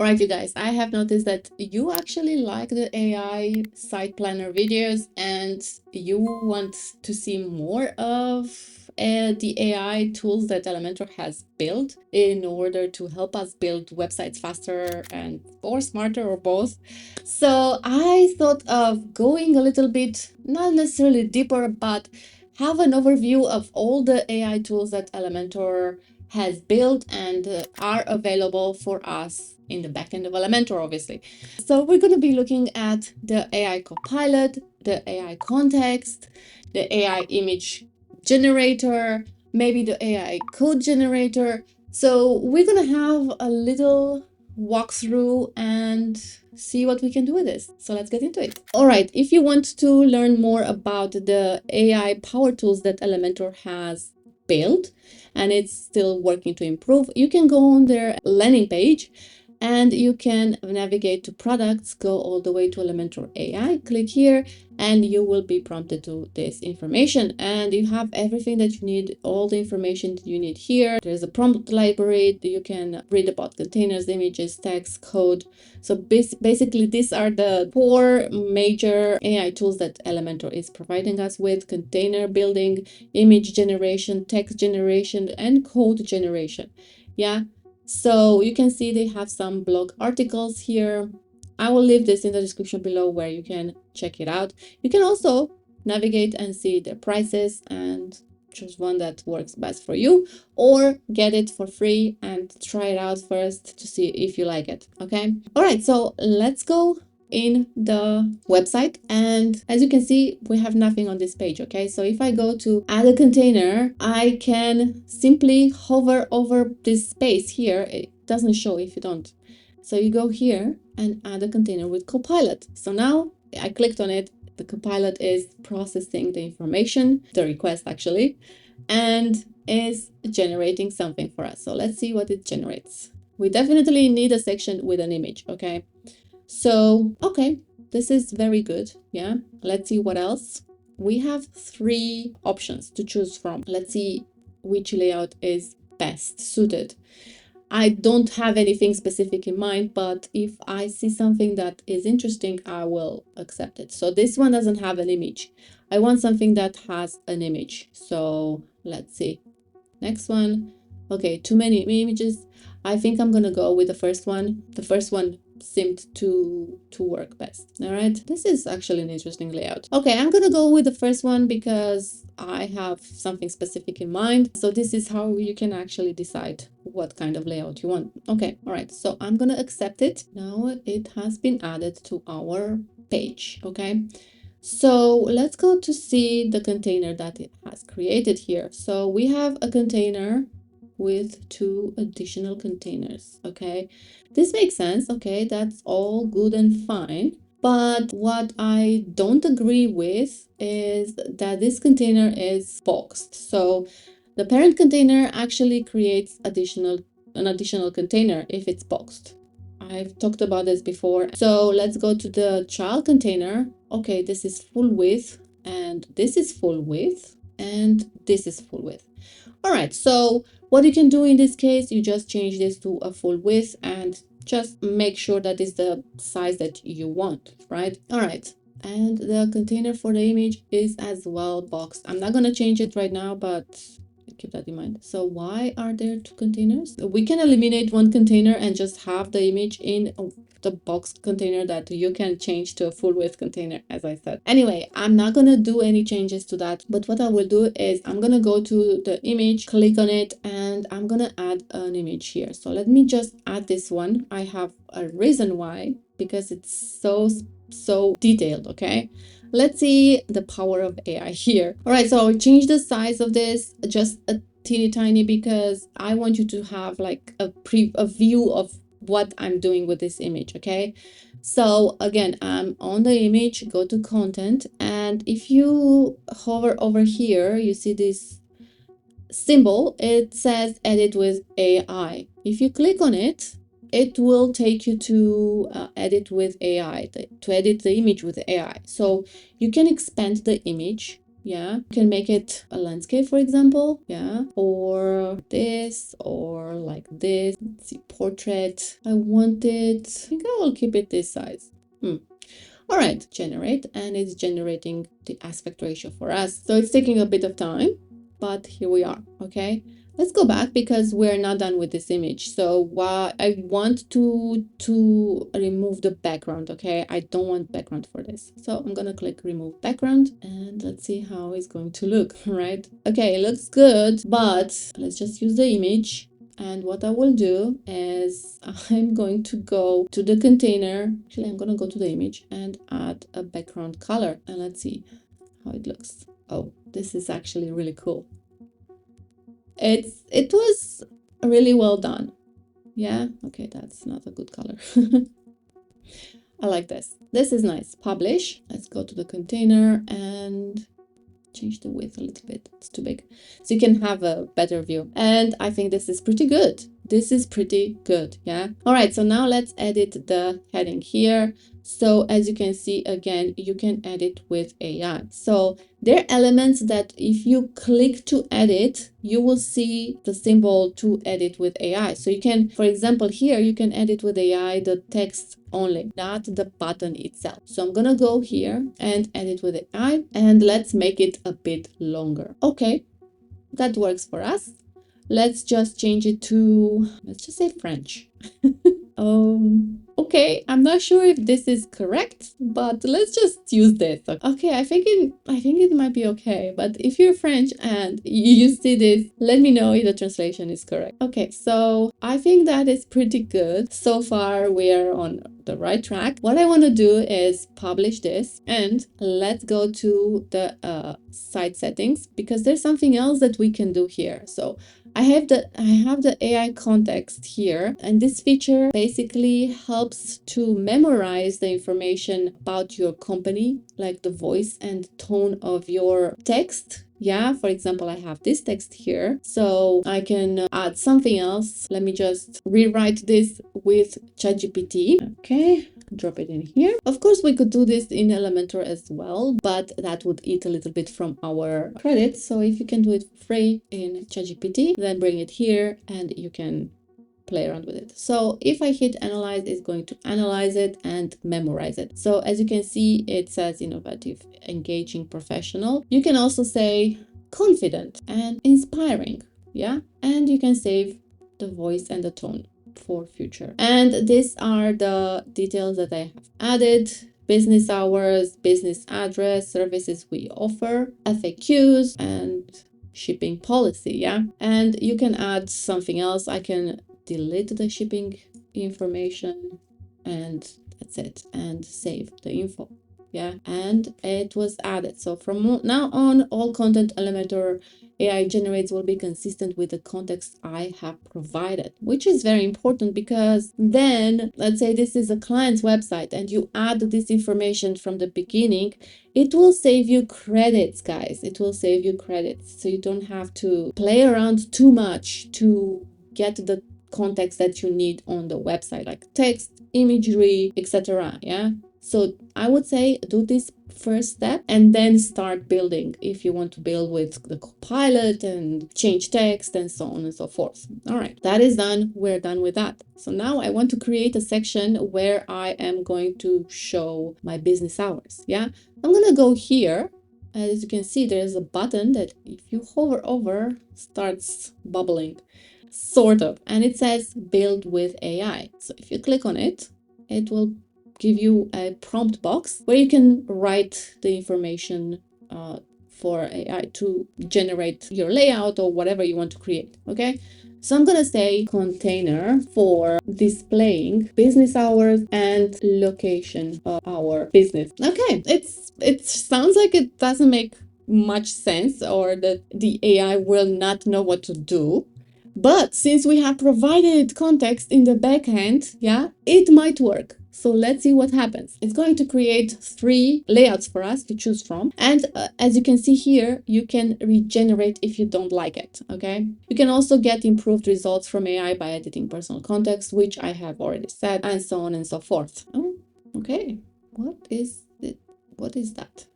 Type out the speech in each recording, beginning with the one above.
All right, you guys, I have noticed that you actually like the AI site planner videos and you want to see more of the AI tools that Elementor has built in order to help us build websites faster and or smarter or both. So I thought of going a little bit, not necessarily deeper, but have an overview of all the AI tools that Elementor has built and are available for us in the backend of Elementor, obviously. So we're going to be looking at the AI Copilot, the AI Context, the AI Image Generator, maybe the AI Code Generator. So we're going to have a little walkthrough and see what we can do with this. So let's get into it. All right, if you want to learn more about the AI power tools that Elementor has built, and it's still working to improve, you can go on their landing page and you can navigate to products, go all the way to Elementor AI, click here, and you will be prompted to this information. And you have everything that you need, all the information that you need here. There's a prompt library. You can read about containers, images, text, code. So basically, these are the 4 major AI tools that Elementor is providing us with: container building, image generation, text generation, and code generation. Yeah. So you can see they have some blog articles here. I will leave this in the description below where you can check it out. You can also navigate and see the prices and choose one that works best for you, or get it for free and try it out first to see if you like it. Okay. All right. So let's go in the website, and as you can see, we have nothing on this page. Okay, so if I go to add a container, I can simply hover over this space here. It doesn't show if you don't. So you go here and add a container with Copilot. So now I clicked on it. The Copilot is processing the information, the request actually, and is generating something for us. So let's see what it generates. We definitely need a section with an image. Okay, so, okay, this is very good. Yeah, let's see what else. We have 3 options to choose from. Let's see which layout is best suited. I don't have anything specific in mind, but if I see something that is interesting, I will accept it. So this one doesn't have an image. I want something that has an image. So let's see. Next one. Okay, too many images. I think I'm gonna go with the first one. The first one seemed to work best. All right, this is actually an interesting layout. Okay, I'm gonna go with the first one because I have something specific in mind. So this is how you can actually decide what kind of layout you want. Okay, all right, so I'm gonna accept it. Now it has been added to our page. Okay, so let's go to see the container that it has created here. So we have a container with 2 additional containers. Okay, this makes sense. Okay, that's all good and fine. But what I don't agree with is that this container is boxed. So the parent container actually creates an additional container if it's boxed. I've talked about this before. So let's go to the child container. Okay, this is full width, and this is full width, and this is full width. All right, so what you can do in this case, you just change this to a full width and just make sure that is the size that you want, right? All right, and the container for the image is as well boxed. I'm not gonna change it right now, but keep that in mind. So why are there 2 containers? We can eliminate 1 container and just have the image in the box container that you can change to a full width container, as I said. Anyway, I'm not gonna do any changes to that, but what I will do is I'm gonna go to the image, click on it, and I'm gonna add an image here. So let me just add this one. I have a reason why, because it's so detailed. Okay, let's see the power of AI here. All right, so I'll change the size of this just a teeny tiny because I want you to have like a view of what I'm doing with this image. Okay, so again, I'm on the image, go to content, and if you hover over here, you see this symbol. It says edit with AI. If you click on it, it will take you to edit with AI, to edit the image with AI. So you can expand the image Yeah, you can make it a landscape, for example. Yeah, or this, or like this. Let's see, portrait. I think I will keep it this size. All right, generate, and it's generating the aspect ratio for us. So it's taking a bit of time, but here we are. Okay, let's go back because we're not done with this image. So why I want to remove the background. Okay, I don't want background for this. So I'm gonna click remove background, and let's see how it's going to look. Right? Okay, it looks good, but let's just use the image. And what I will do is I'm going to go to the container. Actually, I'm going to go to the image and add a background color. And let's see how it looks. Oh, this is actually really cool. It was really well done. Yeah, okay, that's not a good color. I like this. This is nice. Publish. Let's go to the container and change the width a little bit. It's too big. So you can have a better view. And I think this is pretty good. This is pretty good. Yeah. All right. So now let's edit the heading here. So as you can see, again, you can edit with AI. So there are elements that if you click to edit, you will see the symbol to edit with AI. So you can, for example, here, you can edit with AI the text only, not the button itself. So I'm gonna go here and edit with AI, and let's make it a bit longer. Okay, that works for us. Let's just change it to, let's just say French. Okay, I'm not sure if this is correct, but let's just use this. Okay, I think it might be okay, but if you're French and you see this, let me know if the translation is correct. Okay, so I think that is pretty good. So far, we're on the right track. What I want to do is publish this, and let's go to the site settings, because there's something else that we can do here. So I have the AI context here, and this feature basically helps to memorize the information about your company, like the voice and tone of your text. Yeah, for example, I have this text here, so I can add something else. Let me just rewrite this with ChatGPT. Okay, drop it in here. Of course, we could do this in Elementor as well, but that would eat a little bit from our credits. So if you can do it free in ChatGPT, then bring it here and you can play around with it. So if I hit analyze, it's going to analyze it and memorize it. So as you can see, it says innovative, engaging, professional. You can also say confident and inspiring. Yeah, and you can save the voice and the tone for future. And these are the details that I have added: business hours, business address, services we offer, FAQs, and shipping policy. Yeah, and you can add something else. I can delete the shipping information, and that's it, and save the info. Yeah, and it was added. So from now on, all content Elementor AI generates will be consistent with the context I have provided, which is very important, because then, let's say this is a client's website and you add this information from the beginning, it will save you credits, guys. It will save you credits. So you don't have to play around too much to get the context that you need on the website, like text, imagery, etc. Yeah. So I would say do this first step and then start building if you want to build with the Copilot and change text and so on and so forth. All right, that is done. We're done with that. So now I want to create a section where I am going to show my business hours. Yeah, I'm gonna go here. As you can see, there's a button that if you hover over starts bubbling, sort of, and it says build with AI. So if you click on it, it will give you a prompt box where you can write the information for AI to generate your layout or whatever you want to create. Okay, so I'm gonna say container for displaying business hours and location of our business. Okay, it sounds like it doesn't make much sense, or that the AI will not know what to do. But since we have provided context in the backend, yeah, it might work. So let's see what happens. It's going to create 3 layouts for us to choose from. And as you can see here, you can regenerate if you don't like it, okay? You can also get improved results from AI by editing personal context, which I have already said, and so on and so forth. Oh, okay. What is it? What is that?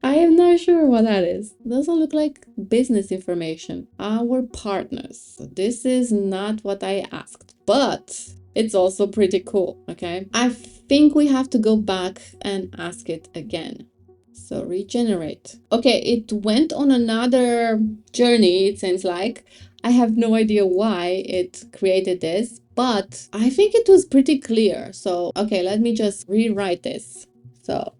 I am not sure what that is. Doesn't look like business information. Our partners. So this is not what I asked, but it's also pretty cool, okay? I think we have to go back and ask it again. So regenerate. Okay, it went on another journey, it seems like. I have no idea why it created this, but I think it was pretty clear. So, okay, let me just rewrite this. So,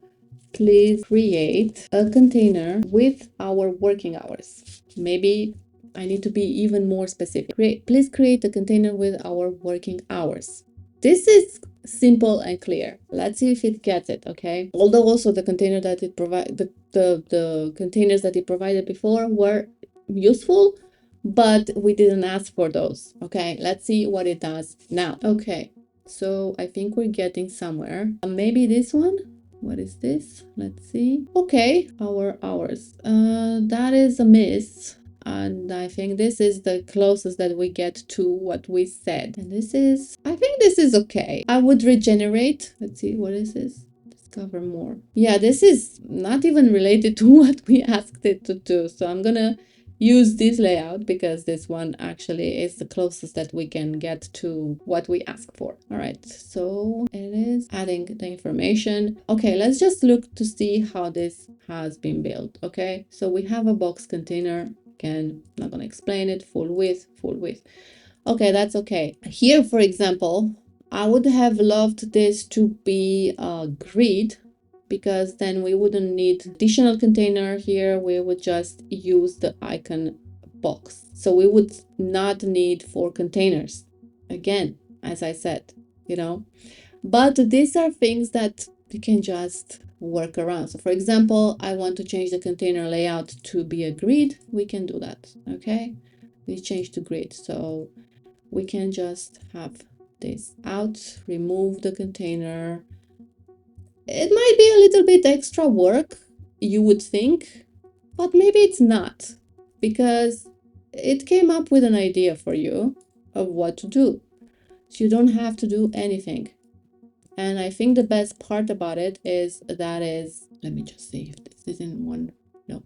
please create a container with our working hours. Maybe I need to be even more specific. Please create a container with our working hours. This is simple and clear. Let's see if it gets it, okay? Although also the container that it the containers that it provided before were useful, but we didn't ask for those. Okay, let's see what it does now. Okay, so I think we're getting somewhere. Maybe this one. What is this? Let's see. Okay, our hours. That is a miss. And I think this is the closest that we get to what we said. And this is, I think this is okay. I would regenerate. Let's see, what is this? Discover more. Yeah, this is not even related to what we asked it to do. So I'm gonna use this layout because this one actually is the closest that we can get to what we ask for. All right, so it is adding the information. Okay, let's just look to see how this has been built. Okay, so we have a box container. Again, not gonna explain it. Full width, full width. Okay, that's okay. Here, for example, I would have loved this to be a grid, because then we wouldn't need additional container here. We would just use the icon box. So we would not need 4 containers. Again, as I said, you know, but these are things that you can just work around. So for example, I want to change the container layout to be a grid. We can do that. Okay, we change to grid. So we can just have this out, remove the container. It might be a little bit extra work, you would think, but maybe it's not, because it came up with an idea for you of what to do. So you don't have to do anything. And I think the best part about it is let me just see if this is in one. No,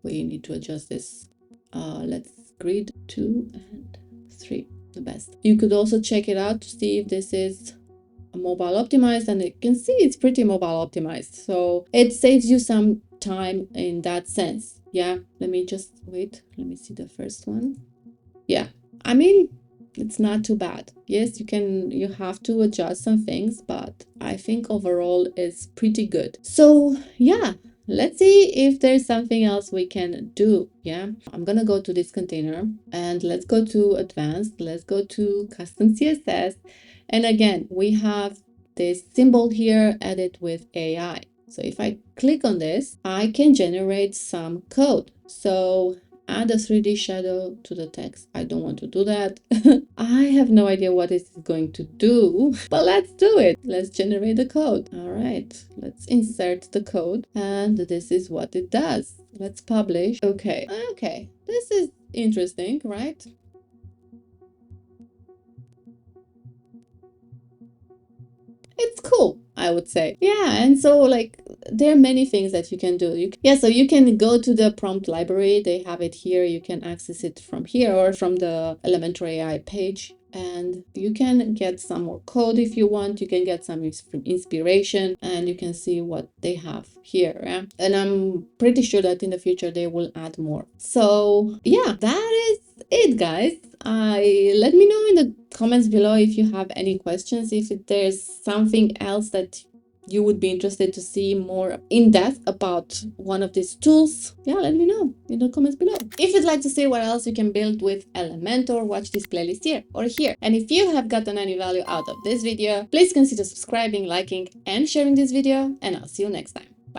we need to adjust this. Let's grid 2 and 3, the best. You could also check it out to see if this is mobile optimized, and you can see it's pretty mobile optimized. So it saves you some time in that sense. Yeah, let me just wait. Let me see the first one. Yeah, I mean, it's not too bad. Yes, you have to adjust some things, but I think overall it's pretty good. So yeah, let's see if there's something else we can do. Yeah, I'm gonna go to this container and let's go to advanced. Let's go to custom CSS. And again, we have this symbol here, edit with AI. So if I click on this, I can generate some code. So add a 3D shadow to the text. I don't want to do that. I have no idea what it's going to do, but let's do it. Let's generate the code. All right, let's insert the code, and this is what it does. Let's publish. Okay, this is interesting, right? It's cool, I would say. Yeah, and so like there are many things that you can do. So you can go to the prompt library. They have it here. You can access it from here or from the Elementor AI page. And you can get some more code if you want. You can get some inspiration, and you can see what they have here. Yeah? And I'm pretty sure that in the future they will add more. So yeah, that is it, guys. Let me know in the comments below if you have any questions, if there's something else that you would be interested to see more in depth about one of these tools. Yeah, let me know in the comments below. If you'd like to see what else you can build with Elementor, watch this playlist here or here. And if you have gotten any value out of this video, please consider subscribing, liking, and sharing this video, and I'll see you next time.